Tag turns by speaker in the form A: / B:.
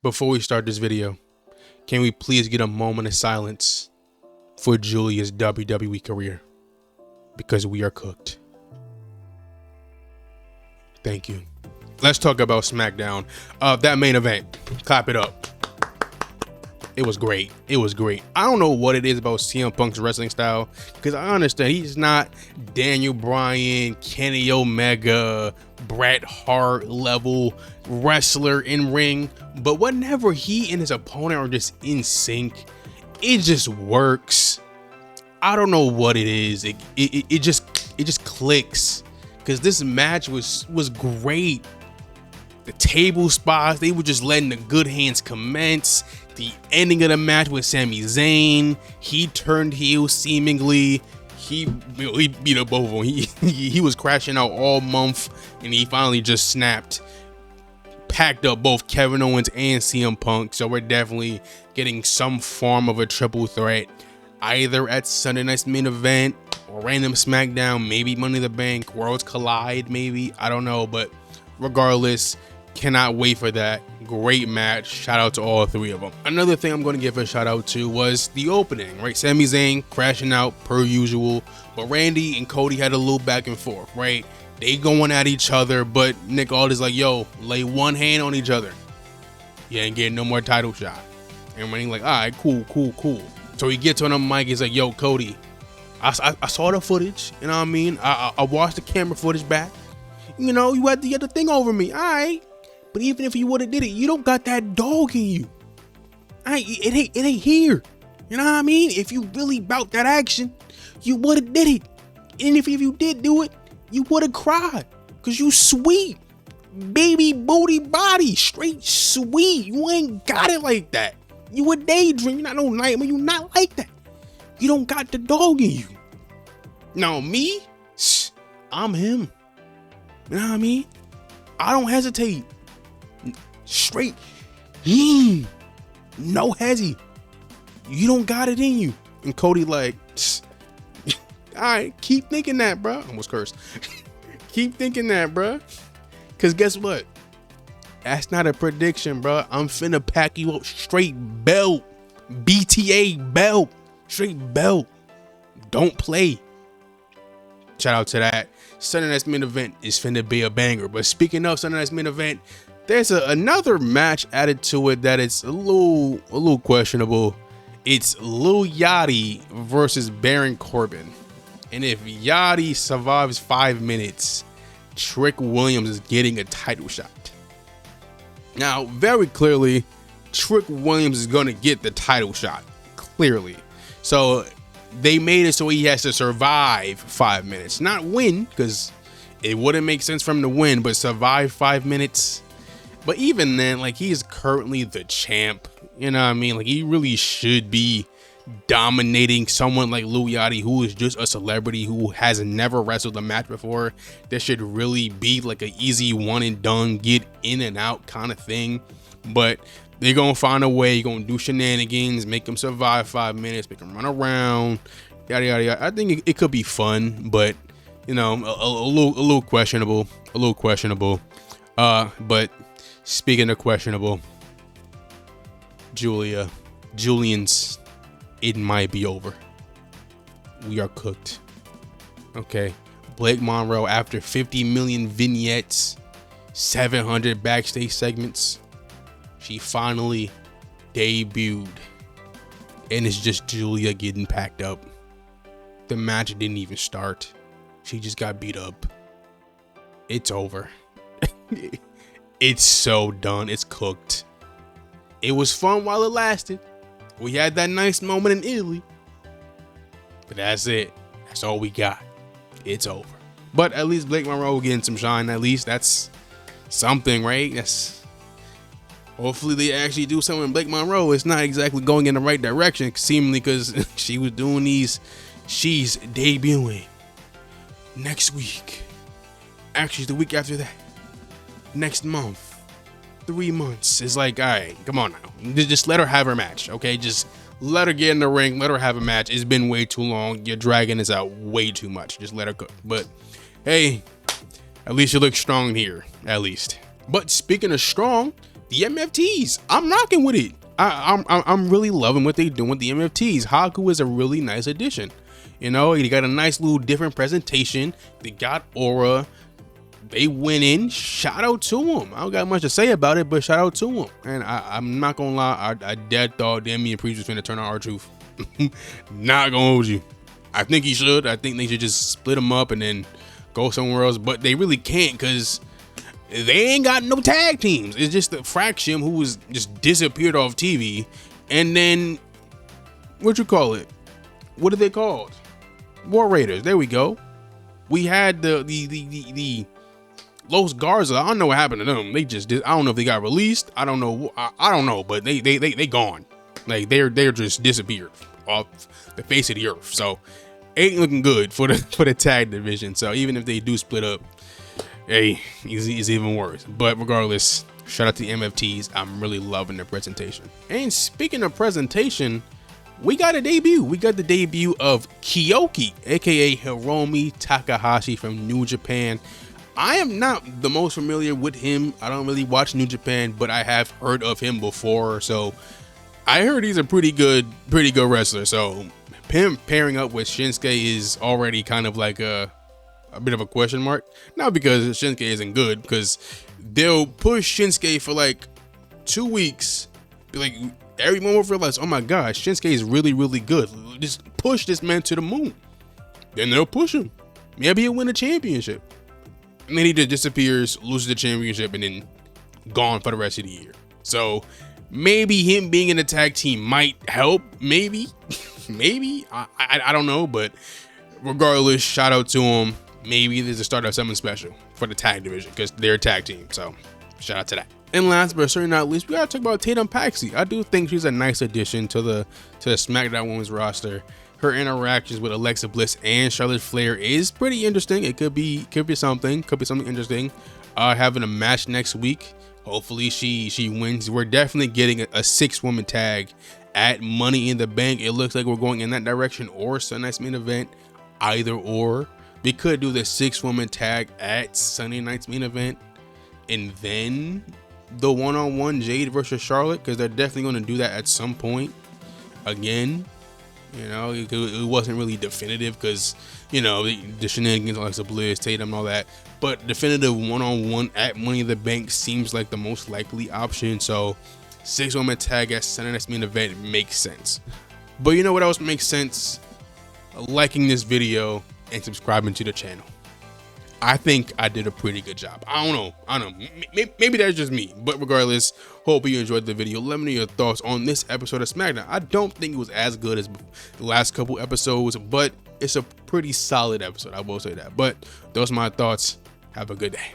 A: Before we start this video, can we please get a moment of silence for Julia's WWE career? Because we are cooked. Thank you. Let's talk about SmackDown. That main event. Clap it up. It was great. It was great. I don't know what it is about CM Punk's wrestling style, because I understand he's not Daniel Bryan, Kenny Omega, Bret Hart level wrestler in ring, but whenever he and his opponent are just in sync, it just works. I don't know what it is. It just clicks, because this match was great. The table spots, they were just letting the good hands commence. The ending of the match with Sami Zayn, he turned heel seemingly. He beat up both of them. He was crashing out all month, and he finally just snapped. Packed up both Kevin Owens and CM Punk. So we're definitely getting some form of a triple threat, either at Sunday night's main event or random SmackDown, maybe Money in the Bank, Worlds Collide, maybe. I don't know, but regardless, cannot wait for that. Great match. Shout out to all three of them. Another thing I'm going to give a shout out to was the opening, right? Sami Zayn crashing out per usual, but Randy and Cody had a little back and forth, right? They going at each other, but Nick Aldis like, yo, lay one hand on each other. You ain't getting no more title shot. And Randy like, all right, cool. So he gets on the mic, he's like, yo, Cody, I saw the footage, you know what I mean? I watched the camera footage back. You know, you had the thing over me, all right? But even if you would have did it, you don't got that dog in you. It ain't here. You know what I mean? If you really bout that action, you would have did it. And if you did do it, you would have cried. Cause you sweet. Baby booty body. Straight sweet. You ain't got it like that. You a daydream. You're not no nightmare. You not like that. You don't got the dog in you. Now me, I'm him. You know what I mean? I don't hesitate. Straight, no hezzy. You don't got it in you. And Cody like, all right, keep thinking that, bro. Almost cursed. Keep thinking that, bro. Cause guess what? That's not a prediction, bro. I'm finna pack you up straight belt, BTA belt, straight belt. Don't play. Shout out to that. Sunday night's main event is finna be a banger. But speaking of Sunday night's main event, there's another match added to it that is a little questionable. It's Lil Yachty versus Baron Corbin. And if Yachty survives 5 minutes, Trick Williams is getting a title shot. Now, very clearly, Trick Williams is going to get the title shot. Clearly. So they made it so he has to survive 5 minutes. Not win, because it wouldn't make sense for him to win, but survive 5 minutes. But even then, like, he is currently the champ. You know what I mean? Like, he really should be dominating someone like Lil Yachty, who is just a celebrity who has never wrestled a match before. This should really be like an easy one and done, get in and out kind of thing. But they're going to find a way. You're going to do shenanigans, make him survive 5 minutes, make him run around, yada, yada, yada. I think it could be fun, but, you know, a little questionable. But speaking of questionable, Julian's, it might be over. We are cooked. Okay. Blake Monroe, after 50 million vignettes, 700 backstage segments, she finally debuted. And it's just Julia getting packed up. The match didn't even start. She just got beat up. It's over. It's so done. It's cooked. It was fun while it lasted. We had that nice moment in Italy. But that's it. That's all we got. It's over. But at least Blake Monroe getting some shine. At least that's something, right? That's, hopefully they actually do something with Blake Monroe. It's not exactly going in the right direction, seemingly, because she was doing these. She's debuting next week. Actually, the week after that. Next month. 3 months. It's like, all right, come on now. Just let her have her match, okay? Just let her get in the ring. Let her have a match. It's been way too long. You're dragging this out way too much. Just let her cook. But hey, at least you look strong here. At least. But speaking of strong, the MFTs. I'm rocking with it. I'm really loving what they doing with the MFTs. Haku is a really nice addition. You know, he got a nice little different presentation. They got aura. They went in. Shout out to him. I don't got much to say about it, but shout out to him. And I'm not gonna lie, I dead thought Damian Priest was finna turn on R-Truth. Not gonna hold you. I think he should. I think they should just split him up and then go somewhere else. But they really can't, because they ain't got no tag teams. It's just the Fraction who was just disappeared off TV. And then, what you call it? What are they called? War Raiders. There we go. We had the Los Garza. I don't know what happened to them. They just did. I don't know if they got released. I don't know. I don't know. But they gone. Like they're just disappeared off the face of the earth. So ain't looking good for the tag division. So even if they do split up, hey, it's even worse. But regardless, shout out to the MFTs. I'm really loving their presentation. And speaking of presentation, we got a debut. We got the debut of Kyoki, aka Hiromi Takahashi from New Japan. I am not the most familiar with him. I don't really watch New Japan, but I have heard of him before. So I heard he's a pretty good wrestler. So him pairing up with Shinsuke is already kind of like a bit of a question mark. Not because Shinsuke isn't good, because they'll push Shinsuke for like 2 weeks. Be like, everyone will realize, oh my gosh, Shinsuke is really, really good. Just push this man to the moon. Then they'll push him. Maybe he'll win a championship. And then he just disappears, loses the championship, and then gone for the rest of the year. So maybe him being in the tag team might help. Maybe. Maybe. I don't know. But regardless, shout out to him. Maybe there's a start of something special for the tag division, because they're a tag team. So shout out to that. And last but certainly not least, we gotta talk about Tatum Paxi. I do think she's a nice addition to the SmackDown Women's roster. Her interactions with Alexa Bliss and Charlotte Flair is pretty interesting. It could be something interesting. Having a match next week. Hopefully she wins. We're definitely getting a 6-woman tag at Money in the Bank. It looks like we're going in that direction, or Sunday Night's Main Event, either or. We could do the 6-woman tag at Sunday Night's Main Event, and then the one-on-one Jade versus Charlotte, because they're definitely going to do that at some point. Again, you know, it wasn't really definitive, because, you know, the shenanigans, Alexa Bliss, Tatum, and all that. But definitive one-on-one at Money in the Bank seems like the most likely option. So 6-woman tag at Sunday Night's Main Event makes sense. But you know what else makes sense? Liking this video and subscribing to the channel. I think I did a pretty good job. I don't know. Maybe that's just me. But regardless, hope you enjoyed the video. Let me know your thoughts on this episode of SmackDown. I don't think it was as good as the last couple episodes, but it's a pretty solid episode. I will say that. But those are my thoughts. Have a good day.